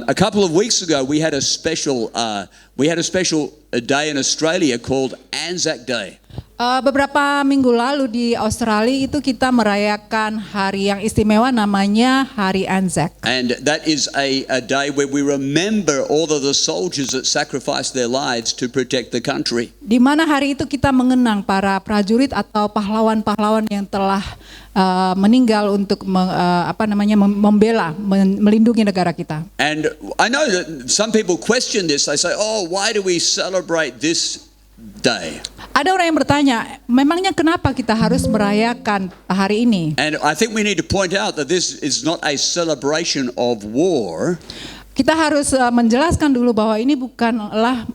A couple of weeks ago, we had a special day in Australia called Anzac Day. Beberapa minggu lalu di Australia itu kita merayakan hari yang istimewa namanya Hari Anzac. And that is a day where we remember all of the soldiers that sacrificed their lives to protect the country. Di mana hari itu kita mengenang para prajurit atau pahlawan-pahlawan yang telah meninggal untuk membela, melindungi negara kita. And I know that some people question this. They say, "Oh, why do we celebrate this day?" Ada orang yang bertanya, memangnya kenapa kita harus merayakan hari ini? And I think we need to point out that this is not a celebration of war. Kita harus menjelaskan dulu bahwa ini bukanlah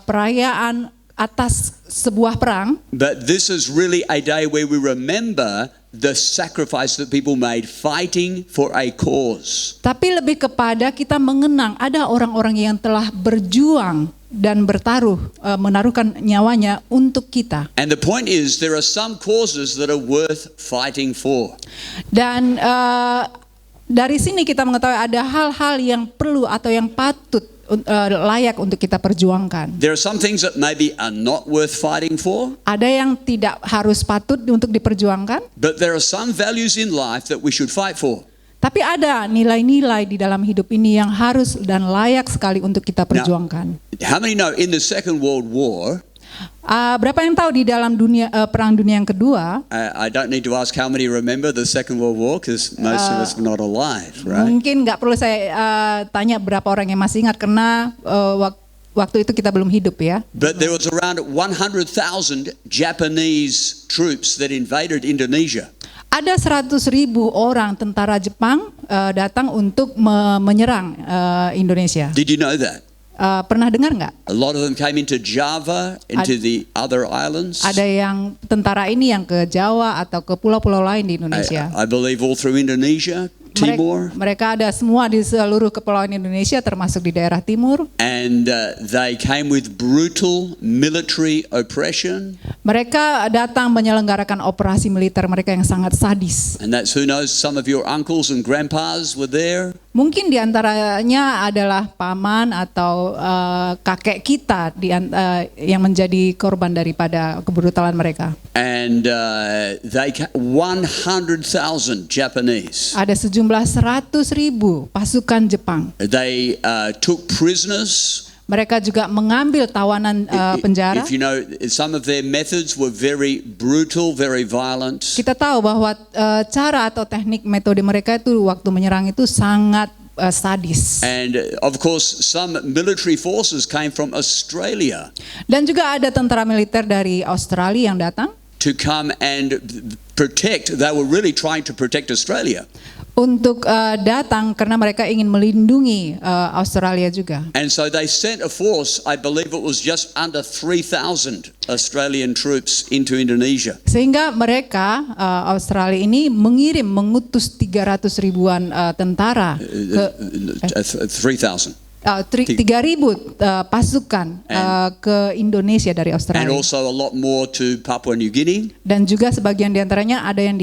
perayaan atas sebuah perang. But this is really a day where we remember the sacrifice that people made fighting for a cause. Tapi lebih kepada kita mengenang ada orang-orang yang telah berjuang dan bertaruh, menaruhkan nyawanya untuk kita. And the point is, there are some causes that are worth fighting for. Dan dari sini kita mengetahui ada hal-hal yang perlu atau yang patut layak untuk kita perjuangkan. There are some things that maybe are not worth fighting for. Ada yang tidak harus patut untuk diperjuangkan. But there are some values in life that we should fight for. Tapi ada nilai-nilai di dalam hidup ini yang harus dan layak sekali untuk kita perjuangkan. How many know in the Second World War? Berapa yang tahu di dalam perang dunia yang kedua? I don't need to ask how many remember the Second World War because most of us were not alive, right? Mungkin nggak perlu saya tanya berapa orang yang masih ingat karena waktu itu kita belum hidup ya. But there was around 100,000 Japanese troops that invaded Indonesia. Ada 100.000 orang tentara Jepang datang untuk menyerang Indonesia. Did you know that? Pernah dengar nggak? A lot of them came into Java, into the other islands. Ada yang tentara ini yang ke Jawa atau ke pulau-pulau lain di Indonesia. I believe all through Indonesia, Timor. Mereka ada semua di seluruh kepulauan Indonesia termasuk di daerah timur. And they came with brutal military oppression. Mereka datang menyelenggarakan operasi militer mereka yang sangat sadis. And that's, who knows, some of your uncles and grandpas were there. Mungkin diantaranya adalah paman atau kakek kita yang menjadi korban daripada kebrutalan mereka. And 100,000 Japanese. Ada sejumlah 100.000 pasukan Jepang. They took prisoners. Mereka juga mengambil tawanan penjara. If you know, some of their methods were very brutal, very violent. Kita tahu bahwa cara atau teknik metode mereka itu waktu menyerang itu sangat sadis. And of course, some military forces came from Australia. Dan juga ada tentara militer dari Australia yang datang. To come and protect. They were really trying to protect Australia. Untuk datang karena mereka ingin melindungi Australia juga. And so they sent a force, I believe it was just under 3,000 Australian troops into Indonesia. Sehingga mereka Australia ini mengutus 300 ribuan tentara ke 3,000. 3.000 pasukan ke Indonesia dari Australia. And also a lot more to Papua New Guinea. Dan juga sebagian diantaranya ada yang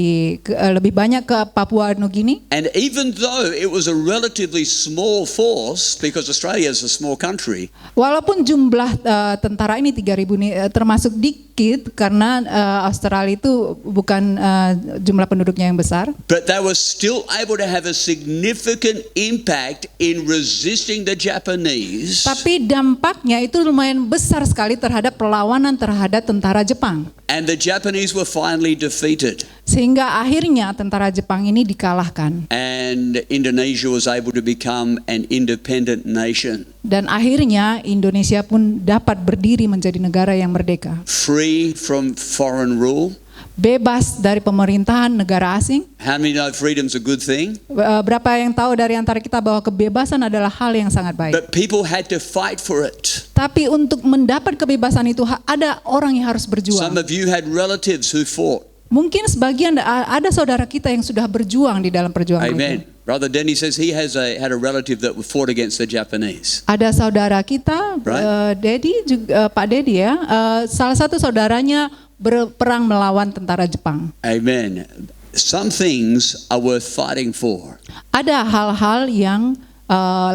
lebih banyak ke Papua New Guinea. And even though it was a relatively small force, because Australia is a small country. Walaupun jumlah tentara ini 3.000 ini termasuk dikit karena Australia itu bukan jumlah penduduknya yang besar. But they were still able to have a significant impact in resisting the Japanese. Tapi dampaknya itu lumayan besar sekali terhadap perlawanan terhadap tentara Jepang. And the Japanese were finally defeated. Sehingga akhirnya tentara Jepang ini dikalahkan. And Indonesia was able to become an independent nation. Dan akhirnya Indonesia pun dapat berdiri menjadi negara yang merdeka. Free from foreign rule. Bebas dari pemerintahan negara asing. How many know freedom's a good thing? Berapa yang tahu dari antara kita bahwa kebebasan adalah hal yang sangat baik. But people had to fight for it. Tapi untuk mendapat kebebasan itu ada orang yang harus berjuang. Some of you had relatives who fought. Mungkin sebagian ada saudara kita yang sudah berjuang di dalam perjuangan Amen. itu. Brother Denny says he had a relative that fought against the Japanese. Ada saudara kita, Right. Pak Dedi ya, salah satu saudaranya berperang melawan tentara Jepang. Amen. Some things are worth fighting for. Ada hal-hal yang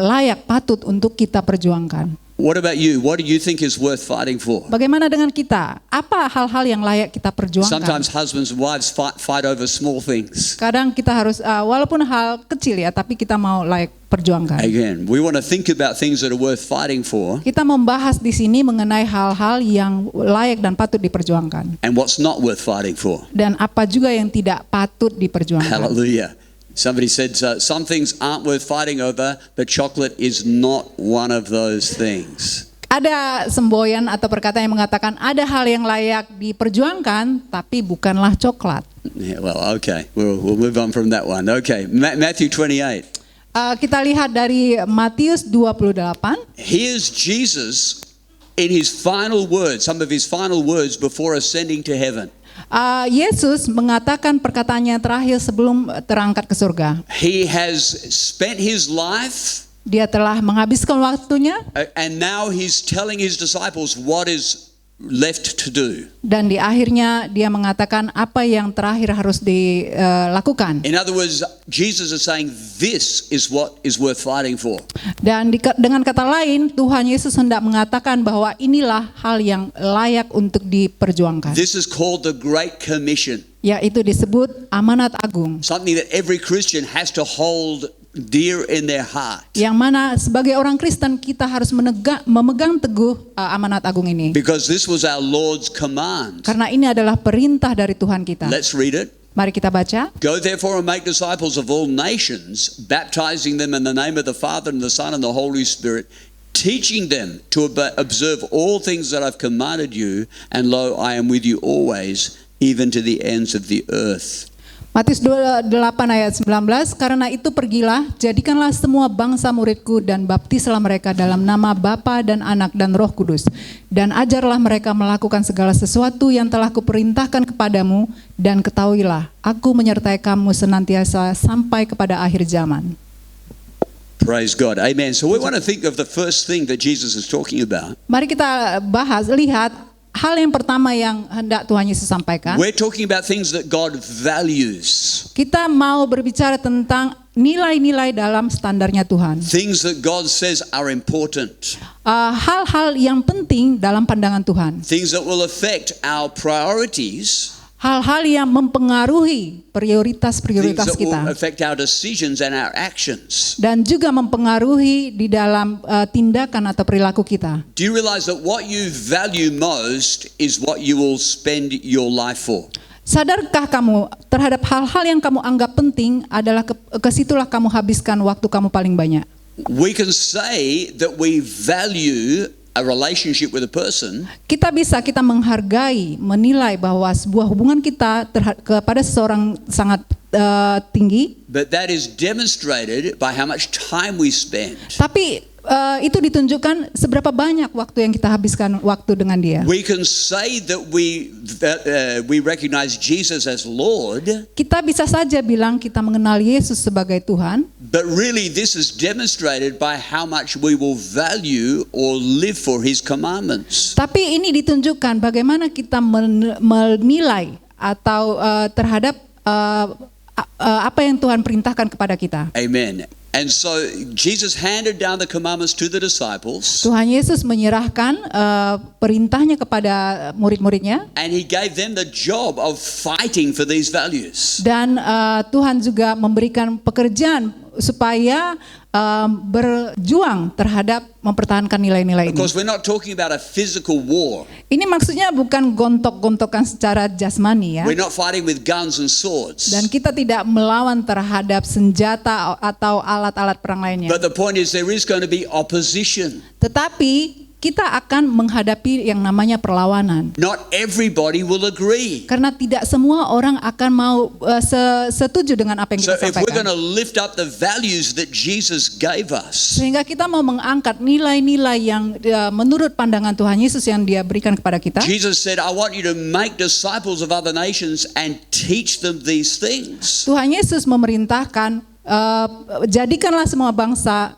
layak, patut untuk kita perjuangkan. What about you? What do you think is worth fighting for? Bagaimana dengan kita? Apa hal-hal yang layak kita perjuangkan? Sometimes husbands and wives fight over small things. Kadang kita harus, walaupun hal kecil ya, tapi kita mau layak perjuangkan. Again, we want to think about things that are worth fighting for Kita membahas di sini mengenai hal-hal yang layak dan patut diperjuangkan. and what's not worth fighting for. Dan apa juga yang tidak patut diperjuangkan. Hallelujah. Somebody said some things aren't worth fighting over, but chocolate is not one of those things. Ada semboyan atau perkataan yang mengatakan ada hal yang layak diperjuangkan, tapi bukanlah coklat. Yeah, well, okay. We'll move on from that one. Okay, Matthew 28. Kita lihat dari Matius 28. Here's Jesus in his final words, some of his final words before ascending to heaven. Yesus mengatakan perkataannya terakhir sebelum terangkat ke surga. He has spent his life Dia telah menghabiskan waktunya and now he's telling his disciples what is left to do. dan di akhirnya dia mengatakan apa yang terakhir harus dilakukan. In other words, Jesus is saying this is what is worth fighting for. Dan dengan kata lain, Tuhan Yesus hendak mengatakan bahwa inilah hal yang layak untuk diperjuangkan. This is called the Great Commission. Yaitu disebut amanat agung. Something that every Christian has to hold dear in their heart. Yang mana sebagai orang Kristen kita harus memegang teguh amanat agung ini. Because this was our Lord's command. Karena ini adalah perintah dari Tuhan kita. Let's read it. Mari kita baca. Go therefore and make disciples of all nations, baptizing them in the name of the Father and the Son and the Holy Spirit, teaching them to observe all things that I've commanded you, and lo, I am with you always, even to the ends of the earth. Matius 28 ayat 19, karena itu pergilah, jadikanlah semua bangsa muridku dan baptislah mereka dalam nama Bapa dan Anak dan Roh Kudus. Dan ajarlah mereka melakukan segala sesuatu yang telah kuperintahkan kepadamu, dan ketahuilah, aku menyertai kamu senantiasa sampai kepada akhir zaman. Praise God. Amen. So we want to think of the first thing that Jesus is talking about. Mari kita lihat hal yang pertama yang hendak Tuhan Yesus sampaikan. We're talking about things that God values. Kita mau berbicara tentang nilai-nilai dalam standarnya Tuhan. Things that God says are important. Hal-hal yang penting dalam pandangan Tuhan. Things that will affect our priorities. Hal-hal yang mempengaruhi Things prioritas-prioritas that will kita. affect our decisions and our actions. Dan juga mempengaruhi di dalam tindakan atau perilaku kita. Do you realize that what you value most is what you will spend your life for? Sadarkah kamu terhadap hal-hal yang kamu anggap penting adalah kesitulah kamu habiskan waktu kamu paling banyak. We can say that we value a relationship with a person, Kita menghargai, menilai bahwa sebuah hubungan kita kepada seseorang sangat tinggi, but that is demonstrated by how much time we spend. tapi itu ditunjukkan seberapa banyak waktu yang kita habiskan waktu dengan dia. We can say that we recognize Jesus as Lord, Kita bisa saja bilang kita mengenal Yesus sebagai Tuhan, but really this is demonstrated by how much we will value or live for His commandments. tapi ini ditunjukkan bagaimana kita menilai atau terhadap apa yang Tuhan perintahkan kepada kita. Amen. And so Jesus handed down the commandments to the disciples, Tuhan Yesus menyerahkan perintahnya kepada murid-muridnya, and He gave them the job of fighting for these values. dan Tuhan juga memberikan pekerjaan supaya berjuang terhadap mempertahankan nilai-nilai Of ini. course, we're not talking about a physical war. Ini maksudnya bukan gontok-gontokan secara jasmani ya. We're not fighting with guns and swords. Dan kita tidak melawan terhadap senjata atau alat-alat perang lainnya. But the point is there is going to be opposition. Tetapi kita akan menghadapi yang namanya perlawanan. Not everybody will agree. Karena tidak semua orang akan mau setuju dengan apa yang So kita if we're going sampaikan. to lift up the values that Jesus gave us, Sehingga kita mau mengangkat nilai-nilai yang menurut pandangan Tuhan Yesus yang Dia berikan kepada kita. Jesus said, I want you to make disciples of other nations and teach them these things. Tuhan Yesus memerintahkan jadikanlah semua bangsa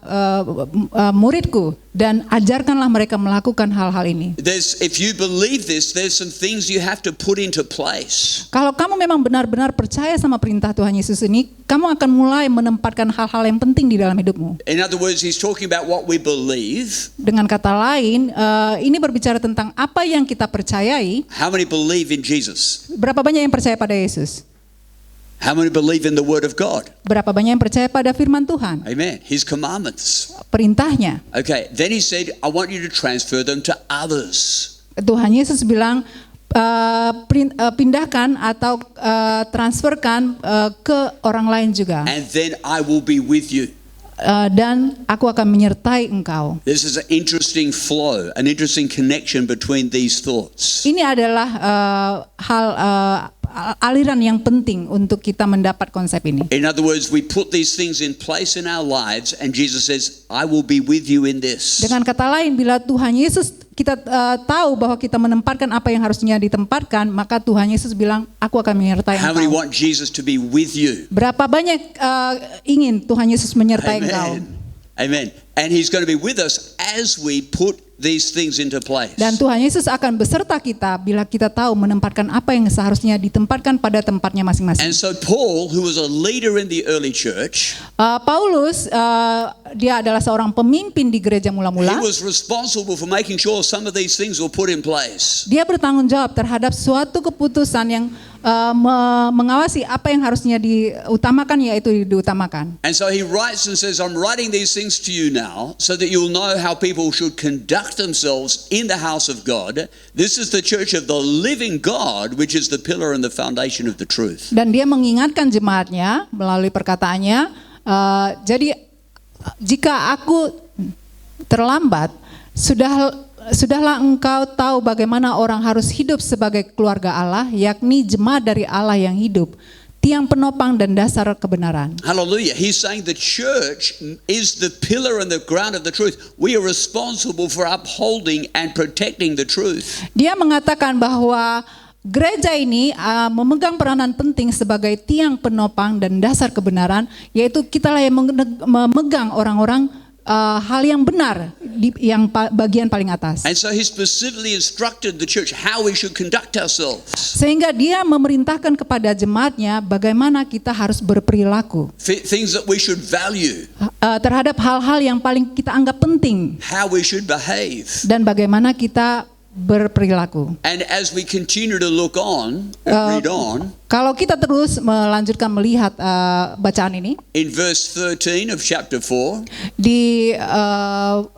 muridku dan ajarkanlah mereka melakukan hal-hal ini. If you believe this, there's some things you have to put into place. Kalau kamu memang benar-benar percaya sama perintah Tuhan Yesus ini, kamu akan mulai menempatkan hal-hal yang penting di dalam hidupmu. In other words, he's talking about what we believe. Dengan kata lain, ini berbicara tentang apa yang kita percayai. How many believe in Jesus? Berapa banyak yang percaya pada Yesus? How many believe in the Word of God? Berapa banyak yang percaya pada firman Tuhan? Amen. His commandments. Perintahnya. Okay, then he said, I want you to transfer them to others. Tuhan Yesus bilang, pindahkan atau transferkan ke orang lain juga. And then I will be with you. Dan aku akan menyertai engkau. This is an interesting flow, an interesting connection between these thoughts. Ini adalah aliran yang penting untuk kita mendapat konsep ini. In other words, we put these things in place in our lives and Jesus says, I will be with you in this. Dengan kata lain, bila Tuhan Yesus kita tahu bahwa kita menempatkan apa yang harusnya ditempatkan, maka Tuhan Yesus bilang, aku akan menyertai How many engkau. want Jesus to be with you? Berapa banyak ingin Tuhan Yesus menyertai engkau? Amen. And he's going to be with us as we put these things into place. Dan Tuhan Yesus akan beserta kita bila kita tahu menempatkan apa yang seharusnya ditempatkan pada tempatnya masing-masing. And so Paul, who was a leader in the early church, Paulus, dia adalah seorang pemimpin di gereja he mula-mula. was responsible for making sure some of these things were put in place. Dia bertanggung jawab terhadap suatu keputusan yang mengawasi apa yang harusnya diutamakan, yaitu diutamakan. And so he writes and says, I'm writing these things to you now so that you'll know how people should conduct themselves in the house of God. This is the church of the living God, which is the pillar and the foundation of the truth. Dan dia mengingatkan jemaatnya melalui perkataannya, jadi jika aku terlambat, sudahlah engkau tahu bagaimana orang harus hidup sebagai keluarga Allah, yakni jemaat dari Allah yang hidup, tiang penopang dan dasar kebenaran. Hallelujah. He's saying the church is the pillar and the ground of the truth. We are responsible for upholding and protecting the truth. Dia mengatakan bahwa gereja ini memegang peranan penting sebagai tiang penopang dan dasar kebenaran, yaitu kitalah yang memegang orang-orang hal yang benar di yang bagian paling atas. And so he specifically instructed the church how we should conduct ourselves. Sehingga dia memerintahkan kepada jemaatnya bagaimana kita harus berperilaku. Things that we should value. Terhadap hal-hal yang paling kita anggap penting. How we should behave. Dan bagaimana kita berperilaku. And as we continue to look on, read on. Kalau kita terus melanjutkan melihat bacaan ini. In verse 13 of chapter 4. Di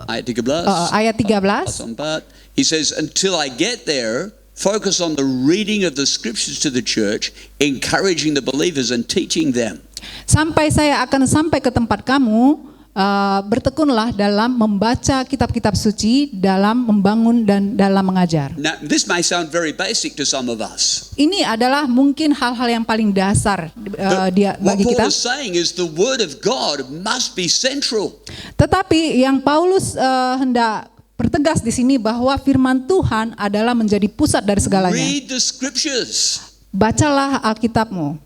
ayat 13. He says, until I get there, focus on the reading of the scriptures to the church, encouraging the believers and teaching them. Sampai saya akan sampai ke tempat kamu, bertekunlah dalam membaca kitab-kitab suci, dalam membangun dan dalam mengajar. Now, this may sound very basic to some of us. Ini adalah mungkin hal-hal yang paling dasar What bagi Paul kita. is saying is the word of God must be central. Tetapi yang Paulus hendak pertegas di sini bahwa firman Tuhan adalah menjadi pusat dari segalanya. Read the scriptures. Bacalah Alkitabmu.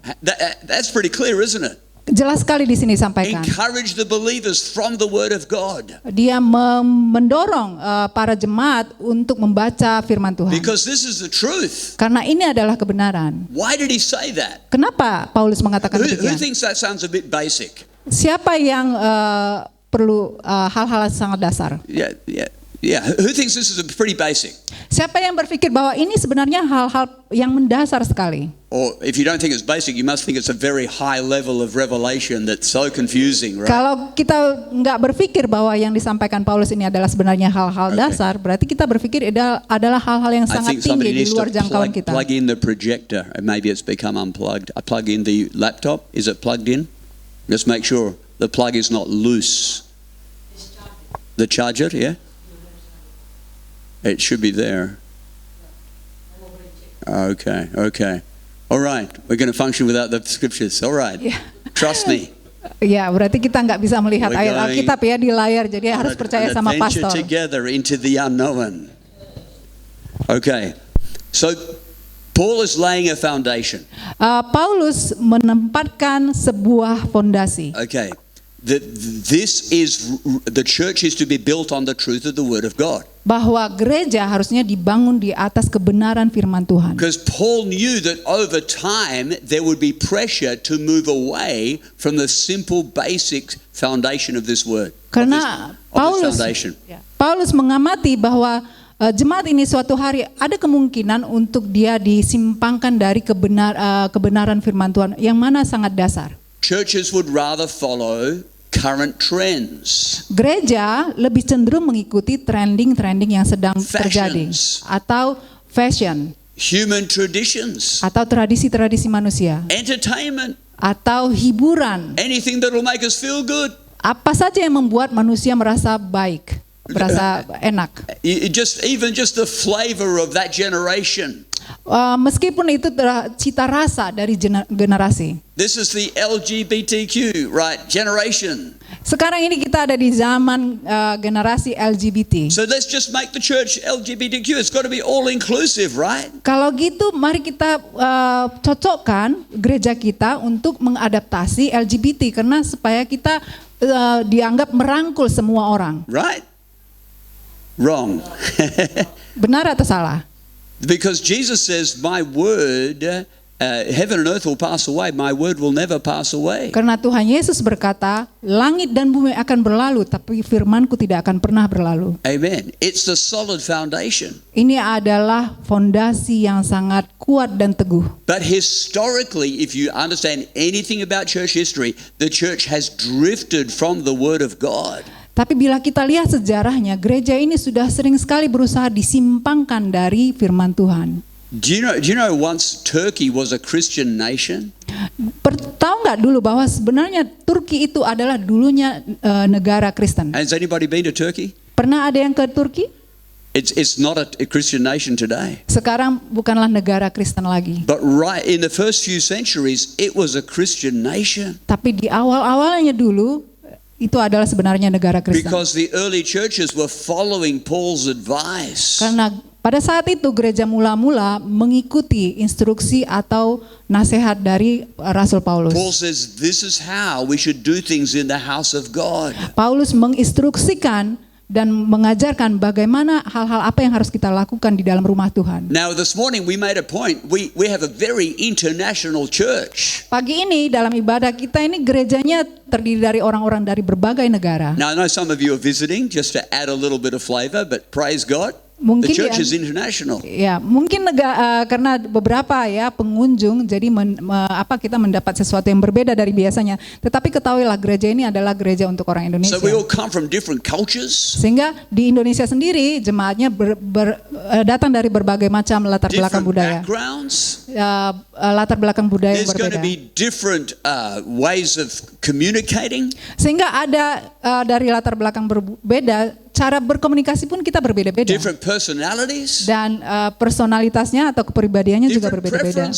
That's pretty clear, isn't it? Jelas sekali di sini disampaikan. Encourage the believers from the word of God. Dia mendorong para jemaat untuk membaca firman Tuhan. Because this is the truth. Karena ini adalah kebenaran. Why did he say that? Kenapa Paulus mengatakan Who demikian? thinks that sounds a bit basic? Siapa yang perlu hal-hal sangat dasar? Yeah. Who thinks this is a pretty basic? Siapa yang berpikir bahwa ini sebenarnya hal-hal yang mendasar sekali? Or if you don't think it's basic, you must think it's a very high level of revelation that's so confusing, right? Kalau kita nggak berpikir bahwa yang disampaikan Paulus ini adalah sebenarnya hal-hal dasar, berarti kita berpikir adalah hal-hal yang I sangat think somebody tinggi di needs luar to jangkauan kita. plug in the projector, and maybe it's become unplugged. I plug in the laptop. Is it plugged in? Just make sure the plug is not loose. The charger, yeah? It should be there. Okay. All right, we're going to function without the scriptures. All right, trust me. Ya, berarti kita nggak bisa melihat ayat Alkitab ya di layar, jadi harus percaya sama pastor. Together into the unknown. Okay, so Paul is laying a foundation. Paulus menempatkan sebuah fondasi. Okay. The church is to be built on the truth of the word of God. Bahwa gereja harusnya dibangun di atas kebenaran firman Tuhan. Because Paul knew that over time there would be pressure to move away from the simple basic foundation of this word. Karena of this foundation. Paulus mengamati bahwa jemaat ini suatu hari ada kemungkinan untuk dia disimpangkan dari kebenaran firman Tuhan yang mana sangat dasar. Churches would rather follow current trends. Gereja lebih cenderung mengikuti trending yang sedang terjadi atau fashion, human traditions, atau tradisi-tradisi manusia, entertainment, atau hiburan. Anything that will make us feel good. Apa saja yang membuat manusia merasa baik, merasa enak. Even just the flavor of that generation. Meskipun itu cita rasa dari generasi. This is the LGBTQ, right, generation. Sekarang ini kita ada di zaman generasi LGBT. So let's just make the church LGBTQ. It's got to be all inclusive, right? Kalau gitu, mari kita cocokkan gereja kita untuk mengadaptasi LGBT karena supaya kita dianggap merangkul semua orang. Right? Wrong. Benar atau salah? Because Jesus says, my word, heaven and earth will pass away, my word will never pass away. Karena Tuhan Yesus berkata, langit dan bumi akan berlalu, tapi firman-Ku tidak akan pernah berlalu. Amen. It's the solid foundation. Ini adalah fondasi yang sangat kuat dan teguh. But historically, if you understand anything about church history, the church has drifted from the word of God. Tapi bila kita lihat sejarahnya, gereja ini sudah sering sekali berusaha disimpangkan dari firman Tuhan. Do you know once Turkey was a Christian nation? Tahu nggak dulu bahwa sebenarnya Turki itu adalah dulunya negara Kristen? Has anybody been to Turkey? Pernah ada yang ke Turki? It's not a Christian nation today. Sekarang bukanlah negara Kristen lagi. But right in the first few centuries, it was a Christian nation. Tapi di awal-awalnya dulu, itu adalah sebenarnya negara Kristen. Because the early churches were following Paul's advice. Karena pada saat itu gereja mula-mula mengikuti instruksi atau nasihat dari Rasul Paulus. Paul says this is how we should do things in the house of God. Paulus menginstruksikan dan mengajarkan bagaimana hal-hal apa yang harus kita lakukan di dalam rumah Tuhan. Now this morning we made a point. We have a very international church. Pagi ini dalam ibadah kita ini gerejanya terdiri dari orang-orang dari berbagai negara. Now I know some of you are visiting just to add a little bit of flavor, but praise God. Mungkin the church is international. Ya, mungkin karena beberapa ya pengunjung, jadi kita mendapat sesuatu yang berbeda dari biasanya. Tetapi ketahuilah gereja ini adalah gereja untuk orang Indonesia. So we all come from different cultures. Sehingga di Indonesia sendiri jemaatnya datang dari berbagai macam latar belakang budaya. Latar belakang budaya yang There's going berbeda. to be different ways of communicating. Sehingga ada dari latar belakang berbeda, cara berkomunikasi pun kita berbeda-beda. Different personalities. Dan personalitasnya atau kepribadiannya juga berbeda-beda.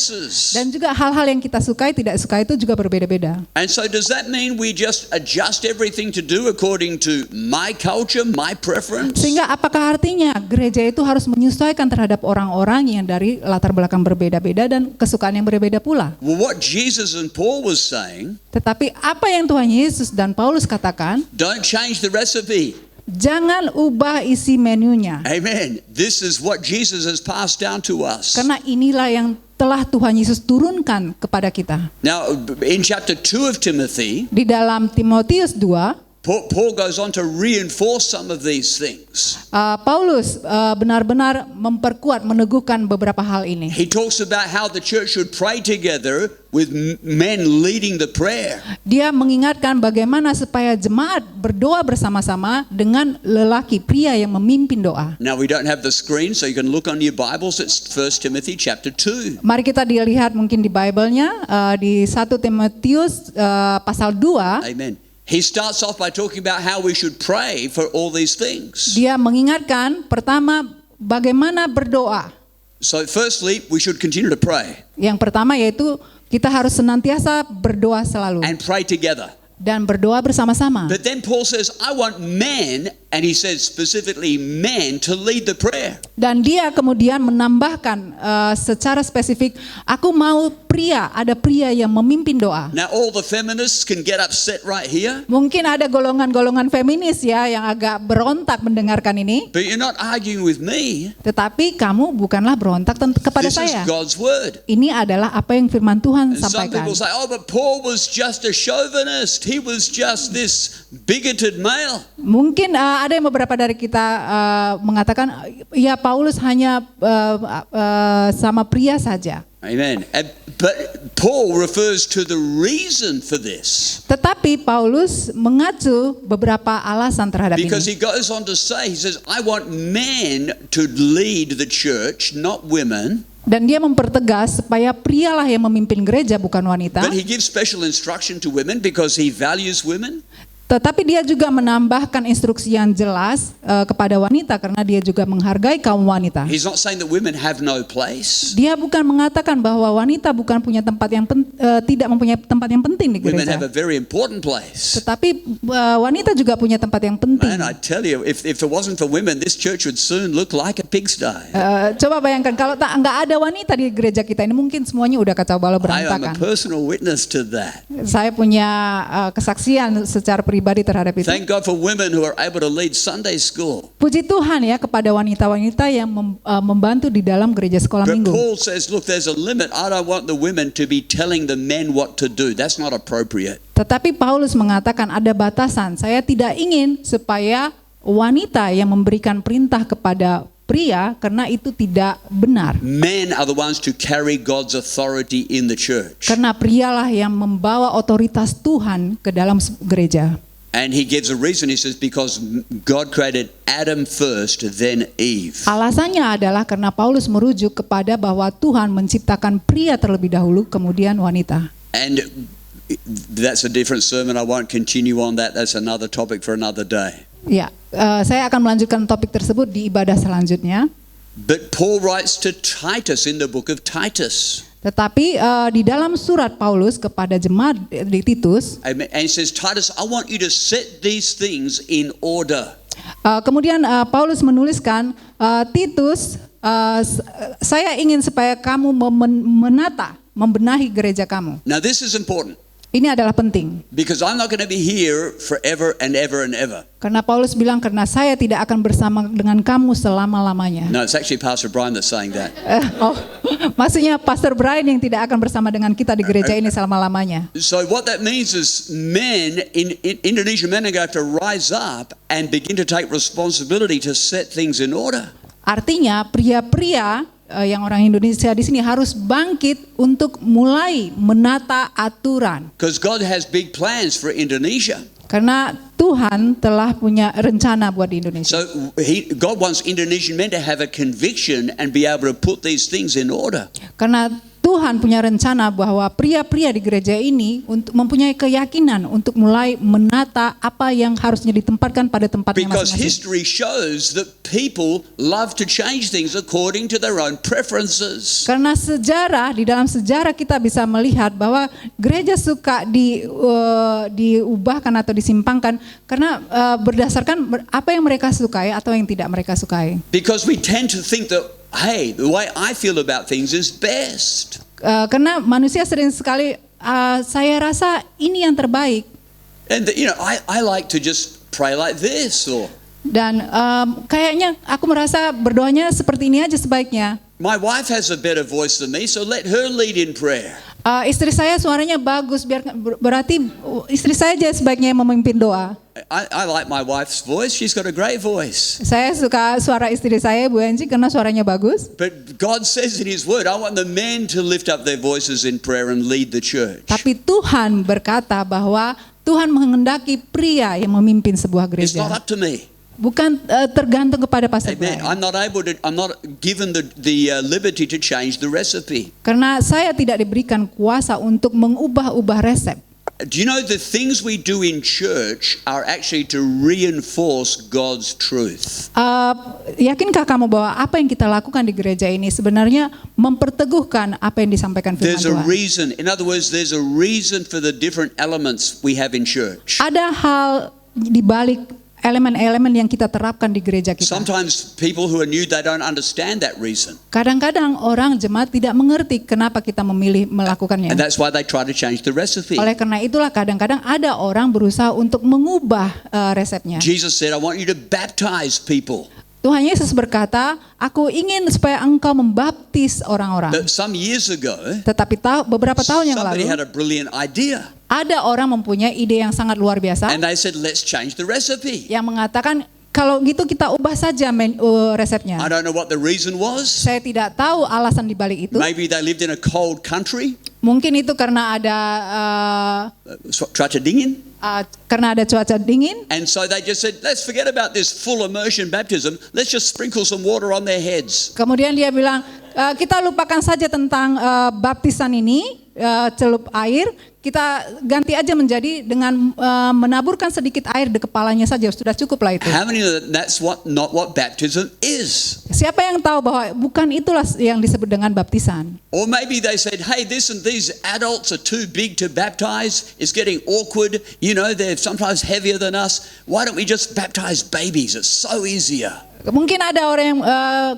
Dan juga hal-hal yang kita sukai tidak suka itu juga berbeda-beda. And so does that mean we just adjust everything to do according to my culture, my preference? Sehingga apakah artinya gereja itu harus menyesuaikan terhadap orang-orang yang dari latar belakang berbeda-beda dan kesukaan yang berbeda pula? Well, what Jesus and Paul was saying, tetapi apa yang Tuhan Yesus dan Paulus katakan, don't change the recipe. Jangan ubah isi menunya. Amen. This is what Jesus has passed down to us. Karena inilah yang telah Tuhan Yesus turunkan kepada kita. Now, in chapter 2 of Timothy, di dalam Timotius 2, Paul goes on to reinforce some of these things. Paulus benar-benar memperkuat, meneguhkan beberapa hal ini. He talks about how the church should pray together with men leading the prayer. Dia mengingatkan bagaimana supaya jemaat berdoa bersama-sama dengan lelaki pria yang memimpin doa. Now we don't have the screen, so you can look on your Bibles. It's 1 Timothy chapter 2. Mari kita dilihat mungkin di Bible-nya di 1 Timotius pasal 2. Amen. He starts off by talking about how we should pray for all these things. Dia mengingatkan pertama bagaimana berdoa. So firstly, we should continue to pray. Yang pertama yaitu kita harus senantiasa berdoa selalu. And pray together. Dan berdoa bersama-sama. But then Paul says, I want men And he says specifically men to lead the prayer. Dan dia kemudian menambahkan secara spesifik, aku mau pria, ada pria yang memimpin doa. Now all the feminists can get upset right here. Mungkin ada golongan-golongan feminis ya yang agak berontak mendengarkan ini. But you're not arguing with me. Tetapi kamu bukanlah berontak kepada This saya. is God's word. Ini adalah apa yang firman Tuhan And some sampaikan. people say, oh, but Paul was just a chauvinist. He was just this bigoted male. Mungkin ada yang beberapa dari kita mengatakan, ya Paulus hanya sama pria saja. Amen. But Paul refers to the reason for this. Tetapi Paulus mengacu beberapa alasan terhadap Because ini. he goes on to say, he says, I want men to lead the church, not women. Dan dia mempertegas supaya prialah yang memimpin gereja, bukan wanita. But he gives special instruction to women because he values women. Tetapi dia juga menambahkan instruksi yang jelas kepada wanita karena dia juga menghargai kaum wanita. He's not saying that women have no place. Dia bukan mengatakan bahwa wanita bukan punya tempat yang tidak mempunyai tempat yang penting di Women gereja. have a very important place. Tetapi wanita juga punya tempat yang penting. Man, I tell you, if it wasn't for women, this church would soon look like a pigsty. Coba bayangkan kalau nggak ada wanita di gereja kita ini, mungkin semuanya udah kacau balau I am a berantakan. personal witness to that. Saya punya kesaksian secara pribadi terhadap itu. Thank God for women who are able to lead Sunday school. Puji Tuhan ya kepada wanita-wanita yang membantu di dalam gereja sekolah But minggu. Paul says, look, there's a limit. I don't want the women to be telling the men what to do. That's not appropriate. Tetapi Paulus mengatakan ada batasan. Saya tidak ingin supaya wanita yang memberikan perintah kepada pria karena itu tidak benar. Men are the ones to carry God's authority in the church. Karena prialah yang membawa otoritas Tuhan ke dalam gereja. And he gives a reason. He says, because God created Adam first, then Eve. Alasannya adalah karena Paulus merujuk kepada bahwa Tuhan menciptakan pria terlebih dahulu, kemudian wanita. And that's a different sermon. I won't continue on that. That's another topic for another day. Ya, saya akan melanjutkan topik tersebut di ibadah selanjutnya. But Paul writes to Titus in the book of Titus. Tetapi di dalam surat Paulus kepada jemaat di Titus, And he says, Titus, I want you to set these things in order. kemudian Paulus menuliskan, Titus, saya ingin supaya kamu menata, membenahi gereja kamu. Now this is important. Ini adalah penting. Because I'm not going to be here forever and ever and ever. Karena Paulus bilang, karena saya tidak akan bersama dengan kamu selama-lamanya. No, it's actually Pastor Brian that's saying that. Maksudnya Pastor Brian yang tidak akan bersama dengan kita di gereja ini selama-lamanya. So what that means is men, in Indonesian men are going to have to rise up and begin to take responsibility to set things in order. Artinya pria-pria yang orang Indonesia di sini harus bangkit untuk mulai menata aturan. Because God has big plans for Indonesia. Karena Tuhan telah punya rencana buat di Indonesia. So God wants Indonesian men to have a conviction and be able to put these things in order. Karena Tuhan punya rencana bahwa pria-pria di gereja ini untuk mempunyai keyakinan untuk mulai menata apa yang harusnya ditempatkan pada tempatnya Because masing-masing. history shows that people love to change things according to their own preferences. Karena di dalam sejarah kita bisa melihat bahwa gereja suka diubahkan atau disimpangkan karena berdasarkan apa yang mereka sukai atau yang tidak mereka sukai. Because we tend to think that, hey, the way I feel about things is best. Karena manusia sering sekali saya rasa ini yang terbaik. And I like to just pray like this, or Dan kayaknya aku merasa berdoanya seperti ini aja sebaiknya. my wife has a better voice than me, so let her lead in prayer. Istri saya suaranya bagus, berarti istri saya aja sebaiknya yang memimpin doa. I like my wife's voice. She's got a great voice. Saya suka suara istri saya, Bu Angie, karena suaranya bagus. But God says in His Word, I want the men to lift up their voices in prayer and lead the church. Tapi Tuhan berkata bahwa Tuhan menghendaki pria yang memimpin sebuah It's not gereja. up to me. Bukan tergantung kepada pastor Amen. Brian. I'm not given the liberty to change the recipe. Karena saya tidak diberikan kuasa untuk mengubah-ubah resep. Do you know the things we do in church are actually to reinforce God's truth? Yakinkah kamu bahwa apa yang kita lakukan di gereja ini sebenarnya memperteguhkan apa yang disampaikan firman There's a Tuhan? reason. In other words, there's a reason for the different elements we have in church. Ada hal di balik elemen-elemen yang kita terapkan di gereja kita. Sometimes people who are new, they don't understand that reason. Kadang-kadang orang jemaat tidak mengerti kenapa kita memilih melakukannya. And that's why they try to change the recipe. Oleh karena itulah kadang-kadang ada orang berusaha untuk mengubah resepnya. Jesus said, I want you to baptize people. Tuhan Yesus berkata, aku ingin supaya engkau membaptis orang-orang. But some years ago, Tetapi beberapa tahun yang somebody lalu, had a brilliant idea. ada orang mempunyai ide yang sangat luar biasa, And they said, let's change the recipe. yang mengatakan, kalau gitu kita ubah saja resepnya. I don't know what the reason was. Saya tidak tahu alasan di balik itu. Maybe they lived in a cold country. Mungkin itu karena ada Cuaca dingin. cuaca dingin. And so they just said, let's forget about this full immersion baptism. Let's just sprinkle some water on their heads. Kemudian dia bilang, kita lupakan saja tentang baptisan ini, celup air. Kita ganti aja menjadi dengan menaburkan sedikit air di kepalanya saja, sudah cukuplah itu. How many know that that's not what baptism is? Siapa yang tahu bahwa bukan itulah yang disebut dengan baptisan? Or maybe they said, hey, this and these adults are too big to baptize. It's getting awkward. You know, they're sometimes heavier than us. Why don't we just baptize babies? It's so easier. Mungkin ada orang yang,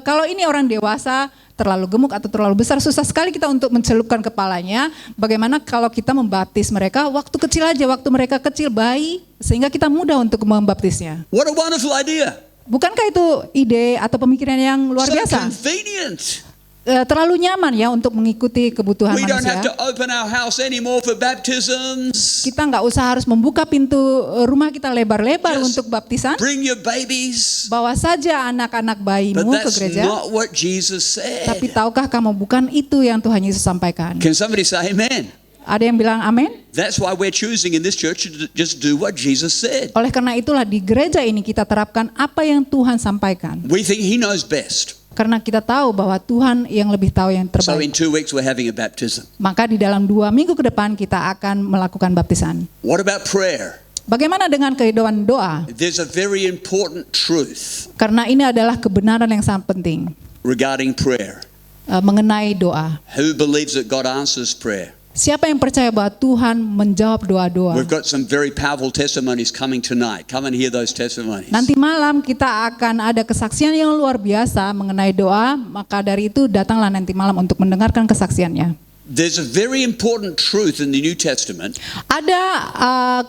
kalau ini orang dewasa, terlalu gemuk atau terlalu besar, susah sekali kita untuk mencelupkan kepalanya. Bagaimana kalau kita membaptis mereka waktu kecil aja, waktu mereka kecil bayi, sehingga kita mudah untuk membaptisnya. What a wonderful idea. Bukankah itu ide atau pemikiran yang luar So biasa? convenient. Terlalu nyaman ya untuk mengikuti kebutuhan We don't have manusia. to open our house anymore for baptisms. Kita nggak usah harus membuka pintu rumah kita lebar-lebar Just untuk baptisan. Bring your babies. Bawa saja anak-anak But bayimu ke that's gereja. not what Jesus Tapi said. tahukah kamu, bukan itu yang Tuhan Yesus sampaikan. Can somebody say amen? Ada yang bilang amin? That's why we're choosing in this church to just do what Jesus said. Oleh karena itulah di gereja ini kita terapkan apa yang Tuhan sampaikan. We think He knows best. Karena kita tahu bahwa Tuhan yang lebih tahu yang So in terbaik. 2 weeks we're having a baptism. Maka di dalam 2 minggu ke depan kita akan melakukan baptisan. What about prayer? Bagaimana dengan kehidupan doa? There's a very important truth Karena ini adalah kebenaran yang sangat penting regarding prayer. Mengenai doa. Who believes that God answers prayer? Siapa yang percaya bahwa Tuhan menjawab doa-doa? We've got some very powerful testimonies coming tonight. Come and hear those testimonies. Nanti malam kita akan ada kesaksian yang luar biasa mengenai doa. Maka dari itu datanglah nanti malam untuk mendengarkan kesaksiannya. There's a very important truth in the New Testament. Ada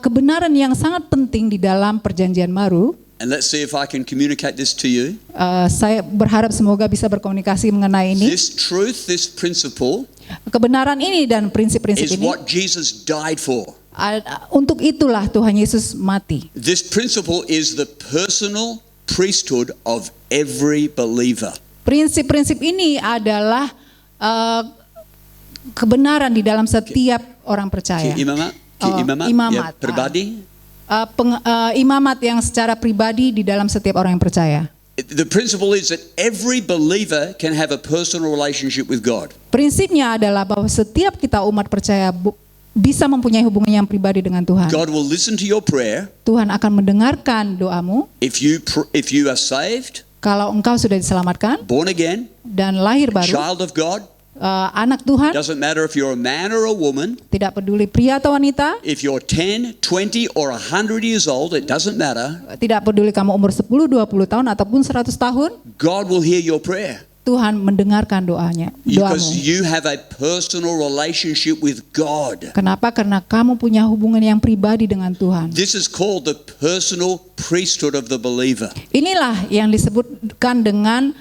kebenaran yang sangat penting di dalam Perjanjian Baru. And let's see if I can communicate this to you. Saya berharap semoga bisa berkomunikasi mengenai ini. This truth, this principle Kebenaran ini dan prinsip-prinsip is ini, what Jesus died for. untuk itulah Tuhan Yesus mati. This principle is the personal priesthood of every believer. Prinsip-prinsip ini adalah kebenaran di dalam setiap orang percaya. Imamat? Imamat. Ya, pribadi? Imamat yang secara pribadi di dalam setiap orang yang percaya. The principle is that every believer can have a personal relationship with God. Prinsipnya adalah bahwa setiap kita umat percaya bisa mempunyai hubungan yang pribadi dengan Tuhan. God will listen to your prayer. Tuhan akan mendengarkan doamu. If you are saved, Kalau engkau sudah diselamatkan born again, dan lahir baru, child of God, anak Tuhan, doesn't matter if you're a man or a woman, tidak peduli pria atau wanita, if you're 10, 20 or 100 years old, it doesn't matter. tidak peduli kamu umur 10, 20 tahun ataupun 100 tahun, God will hear your prayer. Tuhan mendengarkan doanya, Because doamu. you have a personal relationship with God. Kenapa? Karena kamu punya hubungan yang pribadi dengan Tuhan. This is called the personal priesthood of the believer. Inilah yang disebutkan dengan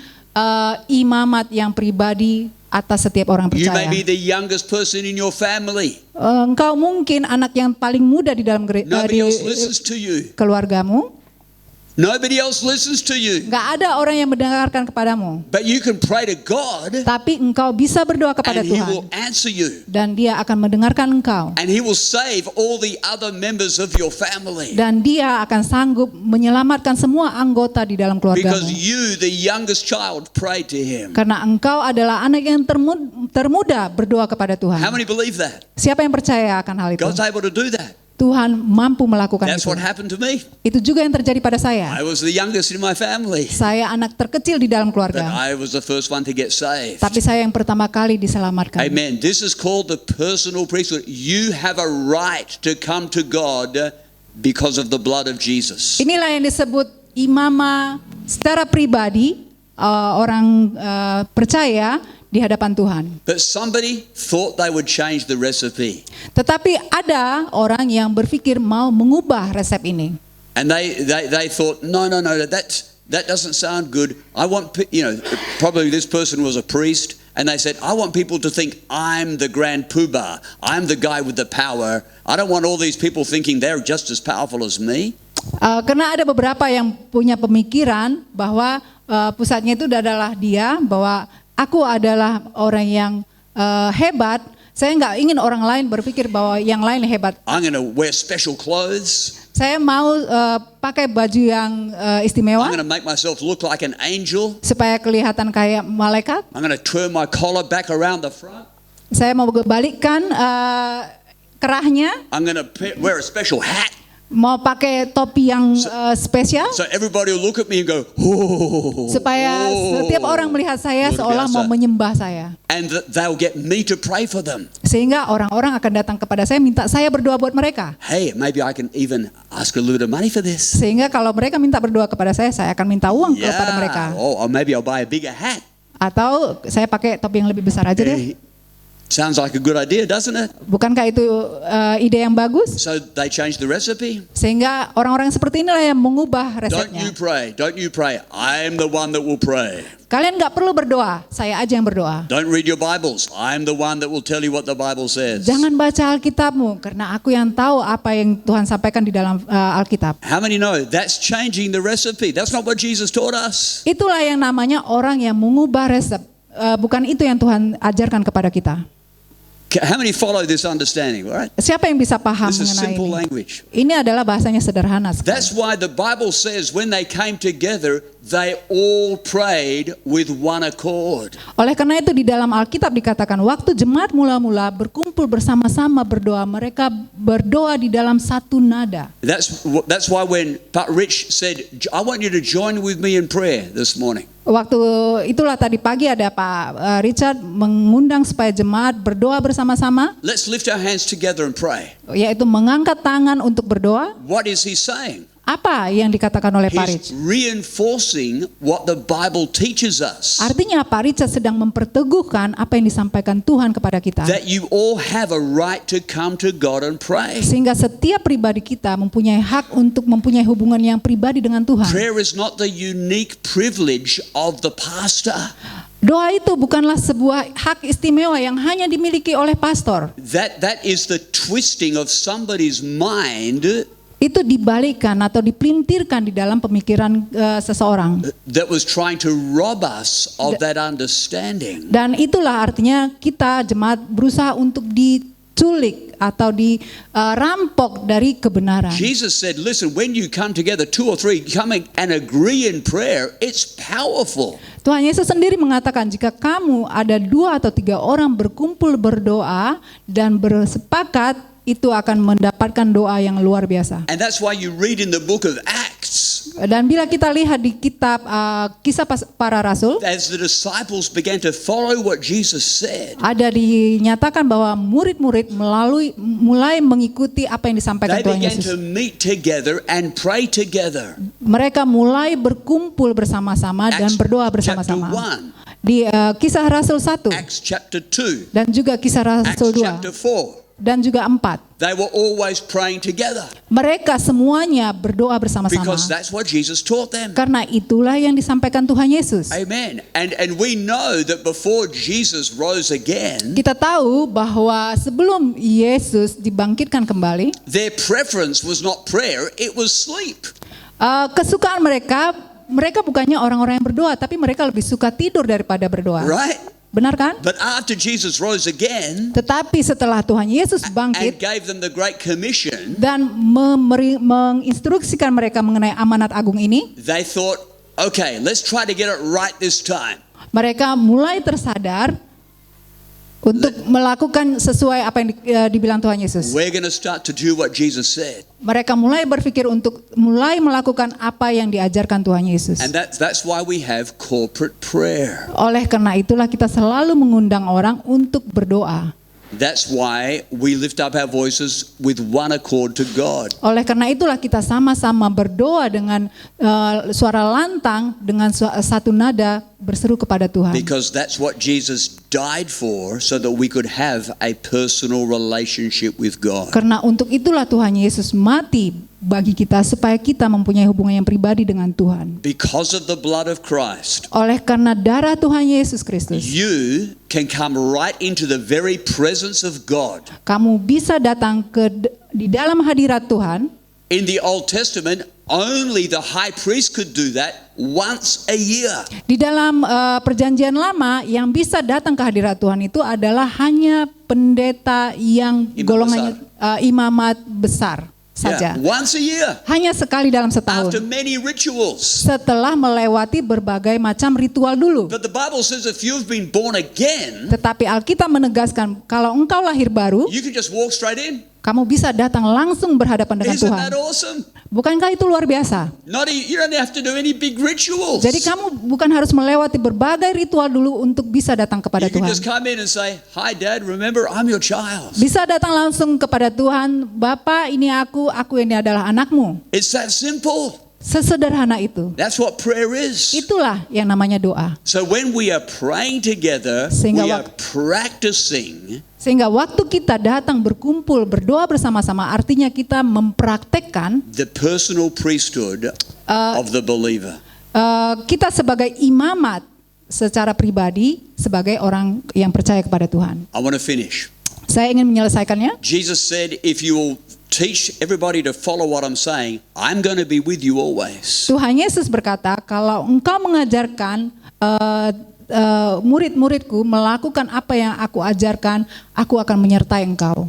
imamat yang pribadi atas setiap orang You may percaya. be the youngest person in your family. Engkau mungkin anak yang paling muda di dalam Nobody else listens to you. keluargamu. Nobody else listens to you. Gak ada orang yang mendengarkan kepadamu. But you can pray to God Tapi engkau bisa berdoa kepada and He will Tuhan. answer you. Dan Dia akan mendengarkan engkau. And He will save all the other members of your family. Dan Dia akan sanggup menyelamatkan semua anggota di dalam Because keluargamu. you, the youngest child, prayed to Him. Karena engkau adalah anak yang termuda berdoa kepada Tuhan. How many believe that? Siapa yang percaya akan hal itu? God's able to do that. Tuhan mampu melakukan That's itu. what happened to me. Itu juga yang terjadi pada saya. I was the youngest in my family. Saya anak terkecil di dalam But keluarga. I was the first one to get saved. Tapi saya yang pertama kali diselamatkan. Amen. This is called the personal priesthood. You have a right to come to God because of the blood of Jesus. Inilah yang disebut imamah secara pribadi, orang percaya di hadapan Tuhan. But somebody thought they would change the recipe. Tetapi ada orang yang berpikir mau mengubah resep ini. And they thought, no, that doesn't sound good. I want, probably this person was a priest, and they said, I want people to think I'm the grand poobah. I'm the guy with the power. I don't want all these people thinking they're just as powerful as me. Karena ada beberapa yang punya pemikiran bahwa pusatnya itu adalah dia, bahwa aku adalah orang yang hebat. Saya nggak ingin orang lain berpikir bahwa yang lain hebat. I'm going to wear special clothes. Saya mau pakai baju yang istimewa. I'm going to make myself look like an angel. Supaya kelihatan kayak malaikat. I'm going to turn my collar back around the front. Saya mau balikkan kerahnya. I'm going to wear a special hat. Mau pakai topi yang spesial. So everybody will look at me and go, oh. Supaya setiap orang melihat saya seolah mau menyembah saya. And they'll get me to pray for them. Sehingga orang-orang akan datang kepada saya minta saya berdoa buat mereka. Hey, maybe I can even ask a little bit of money for this. Sehingga kalau mereka minta berdoa kepada saya akan minta uang kepada mereka. Or maybe I'll buy a bigger hat. Atau saya pakai topi yang lebih besar aja deh. Sounds like a good idea, doesn't it? Bukankah itu ide yang bagus? So they changed the recipe. Sehingga orang-orang seperti inilah yang mengubah resepnya. Don't you pray. I'm the one that will pray. Kalian nggak perlu berdoa, saya aja yang berdoa. Don't read your Bibles. I'm the one that will tell you what the Bible says. Jangan baca Alkitabmu, karena aku yang tahu apa yang Tuhan sampaikan di dalam Alkitab. How many know that's changing the recipe? That's not what Jesus taught us. Itulah yang namanya orang yang mengubah resep. Bukan itu yang Tuhan ajarkan kepada kita. How many follow this understanding, right? Siapa yang bisa paham This is mengenai simple ini? language. Ini adalah bahasanya sederhana sekali. That's why the Bible says when they came together, they all prayed with one accord. Oleh karena itu di dalam Alkitab dikatakan waktu jemaat mula-mula berkumpul bersama-sama berdoa, mereka berdoa di dalam satu nada. That's why when Pak Rich said, I want you to join with me in prayer this morning. Waktu itulah tadi pagi ada Pak Richard mengundang supaya jemaat berdoa bersama-sama. Let's lift our hands together and pray. Yaitu mengangkat tangan untuk berdoa. What is he saying? Apa yang dikatakan oleh Pak Rich? He's reinforcing what the Bible teaches us. Artinya Pak Richard sedang memperteguhkan apa yang disampaikan Tuhan kepada kita. That you all have a right to come to God and pray. Sehingga setiap pribadi kita mempunyai hak untuk mempunyai hubungan yang pribadi dengan Tuhan. Prayer is not the unique privilege of the pastor. Doa itu bukanlah sebuah hak istimewa yang hanya dimiliki oleh pastor. That is the twisting of somebody's mind. Itu dibalikkan atau dipelintirkan di dalam pemikiran seseorang. That was trying to rob us of that understanding. Dan itulah artinya kita jemaat berusaha untuk diculik atau dirampok dari kebenaran. Jesus said, listen, when you come together, 2 or 3, come and agree in prayer, it's powerful. Tuhan Yesus sendiri mengatakan jika kamu ada 2 atau 3 orang berkumpul berdoa dan bersepakat, itu akan mendapatkan doa yang luar biasa. And that's why you read in the book of Acts. Dan bila kita lihat di kitab Kisah Para Rasul, as the disciples began to follow what Jesus said, ada dinyatakan bahwa murid-murid mulai mengikuti apa yang disampaikan they Tuhan began Yesus. to meet together and pray together. Mereka mulai berkumpul bersama-sama dan Acts berdoa chapter bersama-sama. 1, Di Kisah Rasul 1 Acts chapter 2, dan juga Kisah Acts Rasul 2 chapter 4. dan juga 4. They were always praying together Mereka semuanya berdoa bersama-sama. because that's what Jesus taught them. Karena itulah yang disampaikan Tuhan Yesus. Amen. And we know that before Jesus rose again, Kita tahu bahwa sebelum Yesus dibangkitkan kembali, their preference was not prayer, it was sleep. kesukaan mereka bukannya orang-orang yang berdoa, tapi mereka lebih suka tidur daripada berdoa. Right? Benar kan? But after Jesus rose again Tetapi setelah Tuhan Yesus and bangkit gave them the Great Commission, dan menginstruksikan mereka mengenai amanat agung ini, they thought, okay, let's try to get it right this time. mereka mulai tersadar untuk melakukan sesuai apa yang dibilang Tuhan Yesus. We're going to start to do what Jesus said. Mereka mulai berpikir untuk mulai melakukan apa yang diajarkan Tuhan Yesus. And that's why we have corporate prayer. Oleh karena itulah kita selalu mengundang orang untuk berdoa. That's why we lift up our voices with one accord to God. Oleh karena itulah kita sama-sama berdoa dengan suara lantang, dengan satu nada berseru kepada Tuhan. Because that's what Jesus died for, so that we could have a personal relationship with God. Karena untuk itulah Tuhan Yesus mati bagi kita supaya kita mempunyai hubungan yang pribadi dengan Tuhan. Because of the blood of Christ, Oleh karena darah Tuhan Yesus Kristus, you can come right into the very presence of God. kamu bisa datang di dalam hadirat Tuhan. In the Old Testament, only the high priest could do that once a year. Di dalam perjanjian lama yang bisa datang ke hadirat Tuhan itu adalah hanya pendeta yang Imam golongannya imamat besar saja. Yeah, once a year. Hanya sekali dalam After setahun. many rituals. Setelah melewati berbagai macam ritual dulu. But the Bible says if you've been born again, Tetapi Alkitab menegaskan kalau engkau lahir baru, you can just walk straight in. kamu bisa datang langsung berhadapan dengan Isn't Tuhan. that awesome? Bukankah itu luar biasa? You don't have to do any big rituals. Jadi kamu bukan harus melewati berbagai ritual dulu untuk bisa datang kepada You can Tuhan. just come in and say, "Hi Dad, remember I'm your child." Bisa datang langsung kepada Tuhan, Bapa ini aku ini adalah anakmu. It's that simple. Sesederhana itu. That's what prayer is. Itulah yang namanya doa. So when we are praying together, Sehingga we are practicing Sehingga waktu kita datang berkumpul, berdoa bersama-sama, artinya kita mempraktekkan the personal priesthood of the believer. Kita sebagai imamat secara pribadi, sebagai orang yang percaya kepada Tuhan. I want to finish. Saya ingin menyelesaikannya. Jesus said, if you will teach everybody to follow what I'm saying, I'm going to be with you always. Tuhan Yesus berkata, kalau engkau mengajarkan murid-muridku melakukan apa yang aku ajarkan, aku akan menyertai engkau.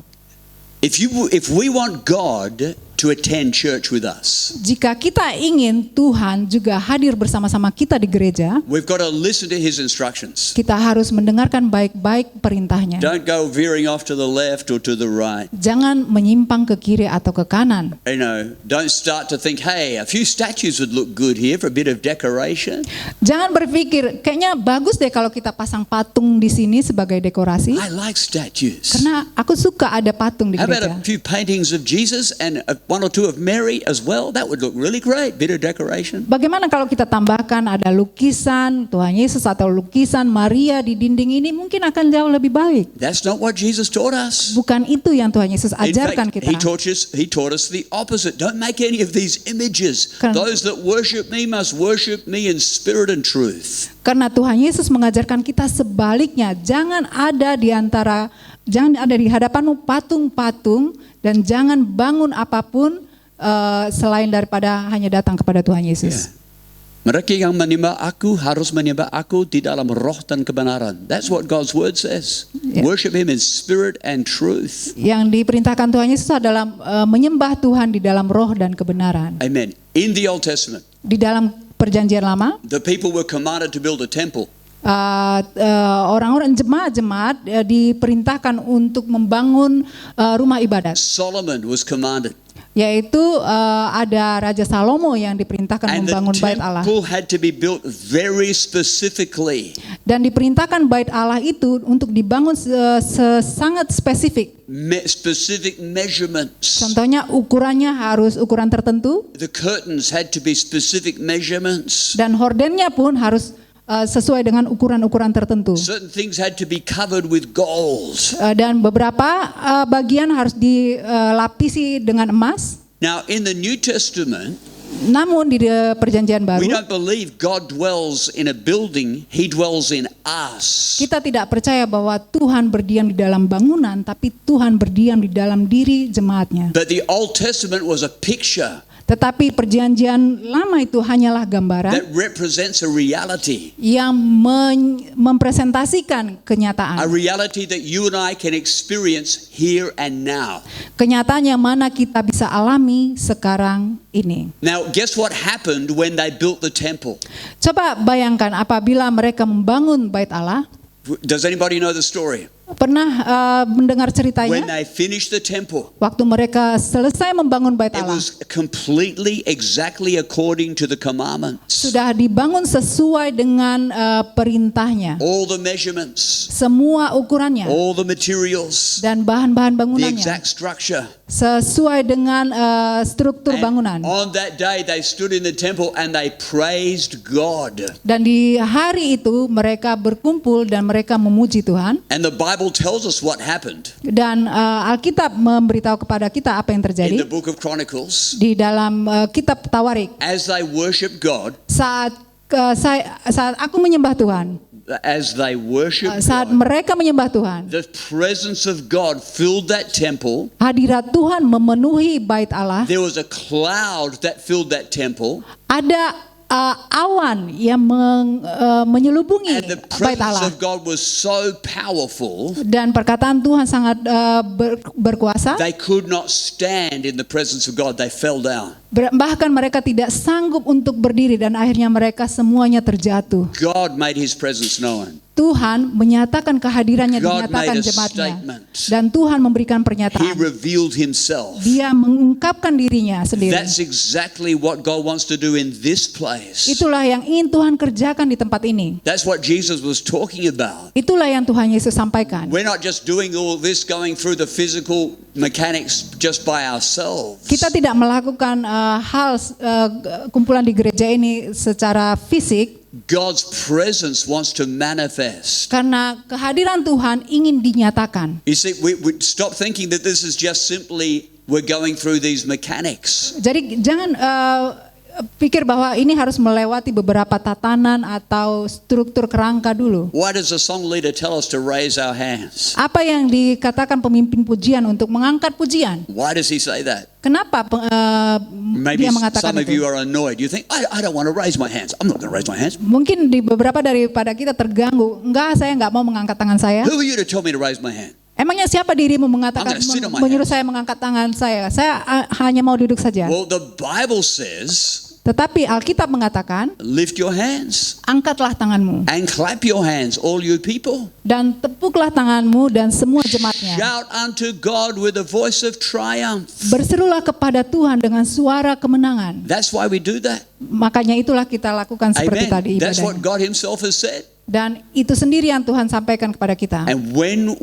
If we want God to attend church with us, Jika kita ingin Tuhan juga hadir bersama-sama kita di gereja, we've got to listen to His instructions. kita harus mendengarkan baik-baik perintahnya. Don't go veering off to the left or to the right. Jangan menyimpang ke kiri atau ke kanan. You know, don't start to think, hey, a few statues would look good here for a bit of decoration. Jangan berpikir, kayaknya bagus deh kalau kita pasang patung di sini sebagai dekorasi. I like statues. Karena aku suka ada patung di How about gereja. a few paintings of Jesus and one or two of Mary as well? That would look really great. Bit of decoration. Bagaimana kalau kita tambahkan ada lukisan Tuhan Yesus atau lukisan Maria di dinding ini, mungkin akan jauh lebih baik. That's not what Jesus taught us. Bukan itu yang Tuhan Yesus In ajarkan fact, kita. He taught us the opposite. Don't make any of these images. Kan- Those that worship me must worship me in spirit and truth. Karena Tuhan Yesus mengajarkan kita sebaliknya, jangan ada di hadapanmu patung-patung dan jangan bangun apapun selain daripada hanya datang kepada Tuhan Yesus. Mereka yang menyembah aku harus menyembah aku di dalam roh dan kebenaran. That's what God's word says. Yeah. Worship Him in spirit and truth. Yang diperintahkan Tuhan Yesus adalah menyembah Tuhan di dalam roh dan kebenaran. Amen. In the Old Testament, Di dalam perjanjian lama, the people were commanded to build a temple. orang-orang jemaat-jemaat diperintahkan untuk membangun rumah ibadat. Solomon was commanded. Yaitu ada Raja Salomo yang diperintahkan And the membangun bait Allah. temple had to be built very specifically. Dan diperintahkan bait Allah itu untuk dibangun sangat spesifik. Specific measurements. Contohnya ukurannya harus ukuran tertentu The curtains had to be specific measurements. dan hordennya pun harus sesuai dengan ukuran-ukuran tertentu. Certain things had to be covered with gold. Dan beberapa bagian harus dilapisi dengan emas. Now, in the New Testament, Namun di perjanjian we baru don't believe God dwells in a building, He dwells in us. kita tidak percaya bahwa Tuhan berdiam di dalam bangunan, tapi Tuhan berdiam di dalam diri jemaatnya. But the Old Testament was a picture Tetapi perjanjian lama itu hanyalah gambaran that represents a reality. yang mempresentasikan A kenyataan. reality that you and I can experience here and now. Kenyataan yang mana kita bisa alami sekarang ini. Now, guess what happened when they built the temple? Coba bayangkan apabila mereka membangun bait Allah. Does anybody know the story? Pernah mendengar when ceritanya? they finished the temple, Waktu mereka selesai membangun bait it Allah, was completely exactly according to the commandments. sudah dibangun sesuai dengan perintahnya. All the measurements, Semua ukurannya all the materials, dan bahan-bahan the bangunannya exact structure. sesuai dengan struktur bangunan. And on that day they stood in the temple and they praised God. Dan di hari itu mereka berkumpul dan mereka memuji Tuhan. And the Bible tells us what happened Dan Alkitab memberitahu kepada kita apa yang in terjadi the book of Chronicles. di dalam kitab Tawarik. As they worship God, Saat aku menyembah Tuhan, as they worship saat God, mereka menyembah Tuhan, the presence of God filled that temple. hadirat Tuhan memenuhi bait Allah. There was a cloud that filled that temple, Ada awan yang menyelubungi and the bait presence Allah. of God was so powerful Dan perkataan Tuhan sangat berkuasa. they could not stand in the presence of God. They fell down. Bahkan mereka tidak sanggup untuk berdiri dan akhirnya mereka semuanya terjatuh. God made his presence known. Tuhan menyatakan kehadirannya, God dinyatakan made a jemaatnya. statement. Dan Tuhan memberikan He pernyataan. revealed himself. Dia mengungkapkan dirinya sendiri. That's exactly what God wants to do in this place. Itulah yang ingin Tuhan kerjakan di tempat ini. That's what Jesus was talking about. Itulah yang Tuhan Yesus sampaikan. We're not just doing all this, going through the physical mechanics just by ourselves. Kita tidak melakukan hal kumpulan di gereja ini secara fisik, God's presence wants to manifest. karena kehadiran Tuhan ingin dinyatakan. You see, we stop thinking that this is just simply we're going through these mechanics. Jadi jangan pikir bahwa ini harus melewati beberapa tatanan atau struktur kerangka dulu. Why does the song leader tell us to raise our hands? Apa yang dikatakan pemimpin pujian untuk mengangkat pujian? Why does he say that? Kenapa Maybe dia mengatakan some of you itu? are annoyed. You think, I don't want to raise my hands. I'm not going to raise my hands. Mungkin di beberapa daripada kita terganggu. Enggak, saya enggak mau mengangkat tangan saya. Who are you to tell me to raise my hand? Emangnya siapa dirimu I'm mengatakan gonna sit on my menyuruh hands. saya mengangkat tangan saya? Saya hanya mau duduk saja. Well, the Bible says, Tetapi Alkitab mengatakan, lift your hands angkatlah tanganmu and clap your hands, all you people. dan tepuklah tanganmu dan semua jemaatnya. Shout unto God with a voice of triumph. Berserulah kepada Tuhan dengan suara kemenangan. That's why we do that. Makanya itulah kita lakukan seperti tadi Amen. That's what ibadahnya. God himself has said. Dan itu sendiri yang Tuhan sampaikan kepada kita. And when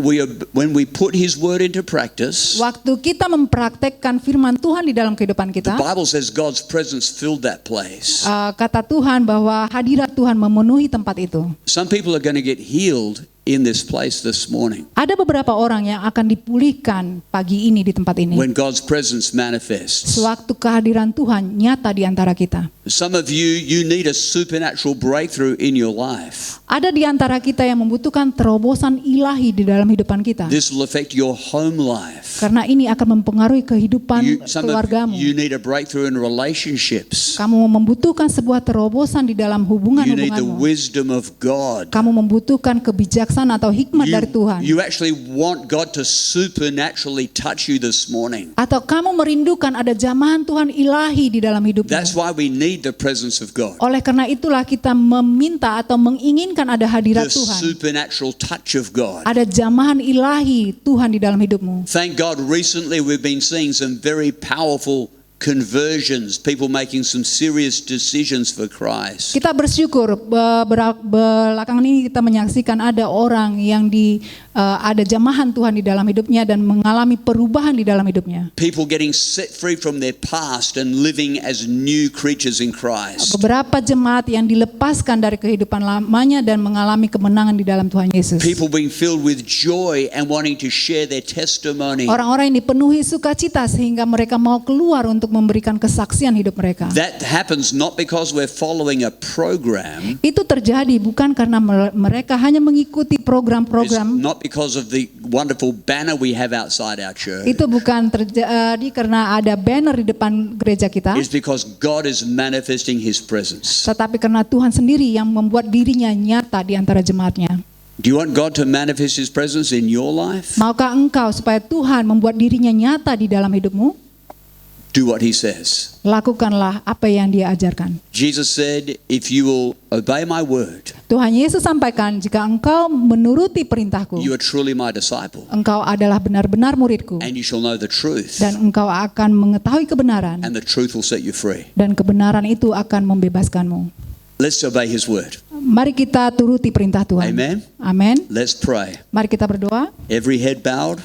we put his word into practice, Waktu kita mempraktekkan firman Tuhan di dalam kehidupan the kita, Bible says God's presence filled that place. kata Tuhan bahwa hadirat Tuhan memenuhi tempat itu. Some people are going to get healed in this place this morning Ada beberapa orang yang akan dipulihkan pagi ini di tempat ini. when God's presence manifests. Sewaktu kehadiran Tuhan nyata di antara kita. Some of you need a supernatural breakthrough in your life. Ada di antara kita yang membutuhkan terobosan ilahi di dalam hidupan kita. This will affect your home life. Karena ini akan mempengaruhi kehidupan Some of keluargamu. you need a breakthrough in relationships. Kamu membutuhkan sebuah terobosan di dalam You need the hubungan-hubunganmu. wisdom of God. Kamu membutuhkan kebijaksanaan atau hikmat dari Tuhan. You actually want God to supernaturally touch you this morning. Atau kamu merindukan ada jamahan Tuhan ilahi di dalam hidupmu. That's why we need the presence of God. Oleh karena itulah kita meminta atau menginginkan ada The hadirat Tuhan. supernatural touch of God. Ada jamahan ilahi Tuhan di dalam hidupmu. Thank God recently we've been seeing some very powerful conversions, people making some serious decisions for Christ. Kita bersyukur belakangan ini kita menyaksikan ada orang yang ada jamahan Tuhan di dalam hidupnya dan mengalami perubahan di dalam hidupnya. People getting set free from their past and living as new creatures in Christ. Beberapa jemaat yang dilepaskan dari kehidupan lamanya dan mengalami kemenangan di dalam Tuhan Yesus. People being filled with joy and wanting to share their testimony. Orang-orang yang dipenuhi sukacita sehingga mereka mau keluar untuk memberikan kesaksian hidup mereka. That happens not because we're following a program. Itu terjadi bukan karena mereka hanya mengikuti It's program-program. not because of the wonderful banner we have outside our church. Itu bukan terjadi karena ada banner di depan gereja kita. It's because God is manifesting his presence. Tetapi karena Tuhan sendiri yang membuat dirinya nyata di antara jemaatnya. Do you want God to manifest his presence in your life? Maukah engkau supaya Tuhan membuat dirinya nyata di dalam hidupmu? Do what he says. Lakukanlah apa yang Dia ajarkan. Jesus said, if you will obey my word, Tuhan Yesus sampaikan, jika engkau menuruti perintahku, you are truly my disciple, engkau adalah benar-benar muridku, and you shall know the truth, dan engkau akan mengetahui kebenaran, and the truth will set you free. dan kebenaran itu akan membebaskanmu. Let's obey his word. Mari kita turuti perintah Tuhan. Amen. Amin. Let's pray. Mari kita berdoa. Every head bowed.